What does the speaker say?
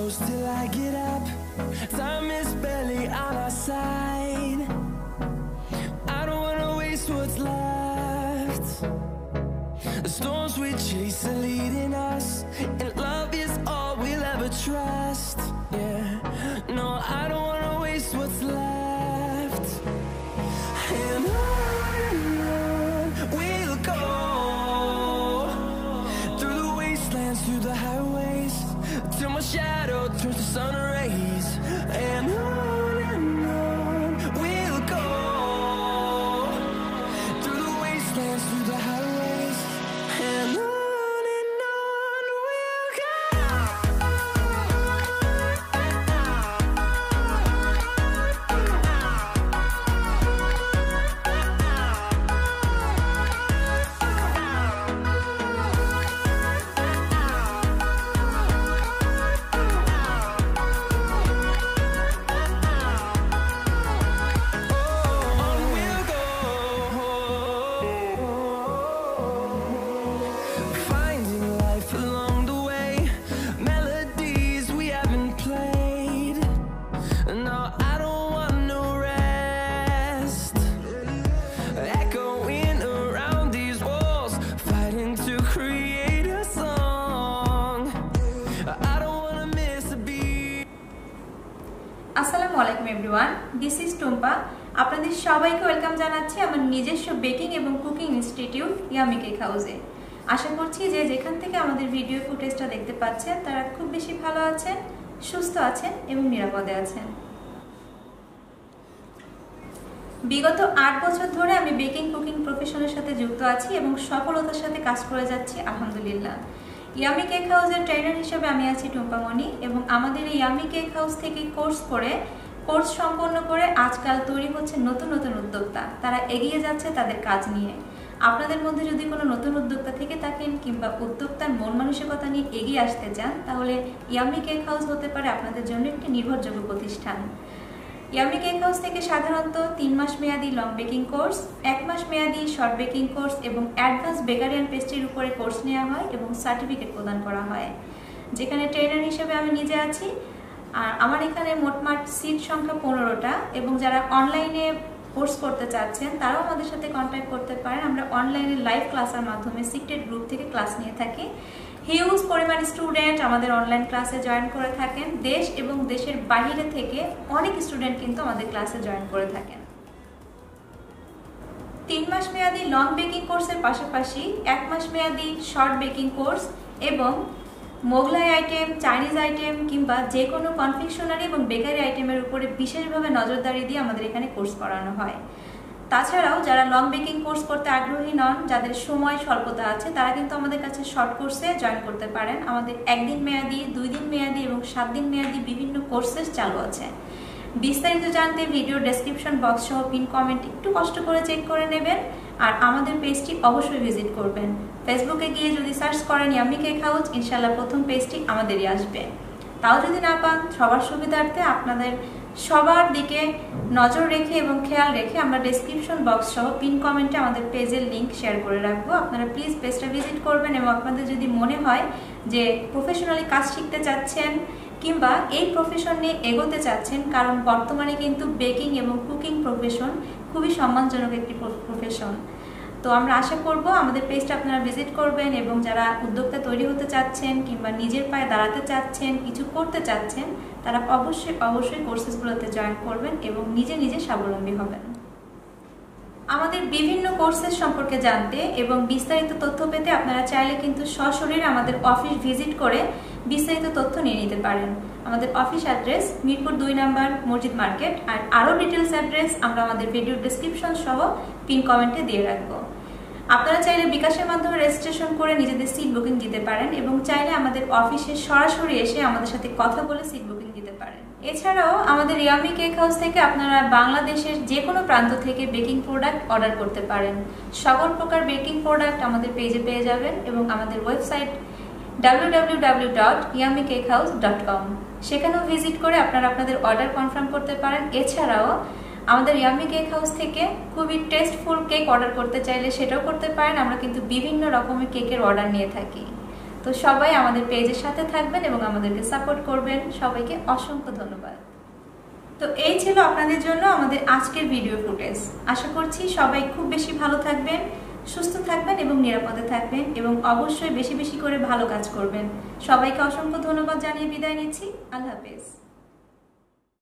close till I get up. Time is barely on our side. I don't wanna waste what's left. The storms we chase are leading us, and love is all we'll ever trust. Yeah, no, I don't wanna waste what's left. And on we'll go, through the wastelands, through the highways, till my shadow turns to sun rays. And on we'll go, through the wastelands, through the highways, and on we'll go. আসসালামু everyone, this is Tumpa. আপনাদের সবাইকে welcome জানাচ্ছি আমার নিজস্ব baking এবং cooking institute yummy cake হাউসে। আশা করছি যে যেখান থেকে আমাদের ভিডিও ফুটেজটা দেখতে পাচ্ছেন তারা খুব বেশি ভালো আছেন, সুস্থ আছেন এবং নিরাপদে আছেন। বিগত 8 বছর ধরে আমি বেকিং কুকিং প্রফেশনের সাথে যুক্ত আছি এবং সফলতার সাথে কাজ করে যাচ্ছি আলহামদুলিল্লাহ। ইয়ামি কেক হাউসের ট্রেনার হিসেবে আমি আছি টুম্পা মনি, এবং আমাদের এই ইয়ামি কেক হাউস থেকে কোর্স সম্পন্ন করে আজকাল তৈরি হচ্ছে নতুন নতুন উদ্যোক্তা। তারা এগিয়ে যাচ্ছে তাদের কাজ নিয়ে। আপনাদের মধ্যে যদি কোনো নতুন উদ্যোক্তা থেকে থাকেন কিংবা উদ্যোক্তার মন মানসিকতা নিয়ে এগিয়ে আসতে চান, তাহলে ইয়ামি কেক হাউস হতে পারে আপনাদের জন্য একটি নির্ভরযোগ্য প্রতিষ্ঠান। ইয়ামি কেক হাউস থেকে সাধারণত 3 মাস মেয়াদী লং বেকিং কোর্স, 1 মাস মেয়াদী শর্ট বেকিং কোর্স এবং অ্যাডভান্স বেকারি অ্যান্ড পেস্ট্রির উপরে কোর্স নেওয়া হয় এবং সার্টিফিকেট প্রদান করা হয়, যেখানে ট্রেনার হিসেবে আমি নিজে আছি। আর আমার এখানে মোটমাট সিট সংখ্যা 15টা, এবং যারা অনলাইনে কোর্স করতে চাচ্ছেন তারাও আমাদের সাথে কন্ট্যাক্ট করতে পারেন। আমরা অনলাইনে লাইভ ক্লাসের মাধ্যমে সিক্রেট গ্রুপ থেকে ক্লাস নিয়ে থাকি। হিউজ পরিমাণ স্টুডেন্ট আমাদের অনলাইন ক্লাসে জয়েন করে থাকেন। দেশ এবং দেশের বাইরে থেকে অনেক স্টুডেন্ট কিন্তু আমাদের ক্লাসে জয়েন করে থাকেন। 3 মাস মেয়াদী লং বেকিং কোর্সের পাশাপাশি 1 মাস মেয়াদী শর্ট বেকিং কোর্স এবং মোগলাই আইটেম, চাইনিজ আইটেম কিংবা যে কোনো কনফেকশনারি এবং বেকারি আইটেমের উপরে বিশেষভাবে নজরদারি দিয়ে আমাদের এখানে কোর্স করানো হয়। তাছাড়াও যারা লং বেকিং কোর্স করতে আগ্রহী নন, যাদের সময় স্বল্পতা আছে, তারা কিন্তু আমাদের কাছে শর্ট কোর্সে জয়েন করতে পারেন। আমাদের 1 দিন মেয়াদি, 2 দিন মেয়াদি এবং 7 দিন মেয়াদি বিভিন্ন কোর্সেস চালু আছে। বিস্তারিত জানতে ভিডিও ডেসক্রিপশন বক্স সহ পিন কমেন্ট একটু কষ্ট করে চেক করে নেবেন, আর আমাদের পেজটি অবশ্যই ভিজিট করবেন। ফেসবুকে গিয়ে যদি সার্চ করেন ইয়ামি কেক হাউস, ইনশাল্লাহ প্রথম পেজটি আমাদেরই আসবে। তাও যদি না পান, সবার সুবিধার্থে আপনাদের সবার দিকে নজর রেখে এবং খেয়াল রেখে আমরা ডেসক্রিপশন বক্স সহ পিন কমেন্টে আমাদের পেজের লিঙ্ক শেয়ার করে রাখবো। আপনারা প্লিজ পেজটা ভিজিট করবেন, এবং আপনাদের যদি মনে হয় যে প্রফেশনালি কাজ শিখতে চাচ্ছেন কিংবা এই প্রফেশন নিয়ে এগোতে চাচ্ছেন, কারণ বর্তমানে কিন্তু বেকিং এবং কুকিং প্রফেশন খুবই সম্মানজনক একটি প্রফেশন। তো আমরা আশা করব আমাদের পেজটা আপনারা ভিজিট করবেন, এবং যারা উদ্যোক্তা তৈরি হতে চাচ্ছেন কিংবা নিজের পায়ে দাঁড়াতে চাচ্ছেন, কিছু করতে চাচ্ছেন, তারা অবশ্যই কোর্সেসগুলোতে জয়েন করবেন এবং নিজে নিজে স্বাবলম্বী হবেন। আমাদের বিভিন্ন কোর্সেস সম্পর্কে জানতে এবং বিস্তারিত তথ্য পেতে আপনারা চাইলে কিন্তু সশরীরে আমাদের অফিস ভিজিট করে বিস্তারিত তথ্য নিয়ে নিতে পারেন। আমাদের অফিস অ্যাড্রেস মিরপুর 2 নম্বর মসজিদ মার্কেট। আর আরও ডিটেলস অ্যাড্রেস আমরা আমাদের ভিডিও ডেসক্রিপশন সহ পিন কমেন্টে দিয়ে রাখবো। আপনারা চাইলে বিকাশের মাধ্যমে রেজিস্ট্রেশন করে নিজেদের সিট বুকিং দিতে পারেন, এবং চাইলে আমাদের অফিসে সরাসরি এসে আমাদের সাথে কথা বলে সিট বুকিং দিতে পারেন। এছাড়াও আমাদের ইয়ামি কেক হাউস থেকে আপনারা বাংলাদেশের যে কোনো প্রান্ত থেকে বেকিং প্রোডাক্ট অর্ডার করতে পারেন। সকল প্রকার বেকিং প্রোডাক্ট আমাদের পেজে পেয়ে যাবেন, এবং আমাদের ওয়েবসাইট www.yammycakehouse.com, সেখানেও ভিজিট করে আপনারা আপনাদের অর্ডার কনফার্ম করতে পারেন। এছাড়াও আমাদের ইয়ামি কেক হাউস থেকে খুবই টেস্টফুল কেক অর্ডার করতে চাইলে সেটাও করতে পারেন। আমরা কিন্তু বিভিন্ন রকমের কেকের অর্ডার নিয়ে থাকি। তো সবাই আমাদের পেজের সাথে থাকবেন এবং আমাদেরকে সাপোর্ট করবেন। সবাইকে অসংখ্য ধন্যবাদ। তো এই ছিল আপনাদের জন্য আমাদের আজকের ভিডিও ফুটেজ। আশা করছি সবাই খুব বেশি ভালো থাকবেন, সুস্থ থাকবেন এবং নিরাপদে থাকবেন এবং অবশ্যই বেশি বেশি করে ভালো কাজ করবেন। সবাইকে অসংখ্য ধন্যবাদ জানিয়ে বিদায় নিচ্ছি। আল্লাহ হাফেজ।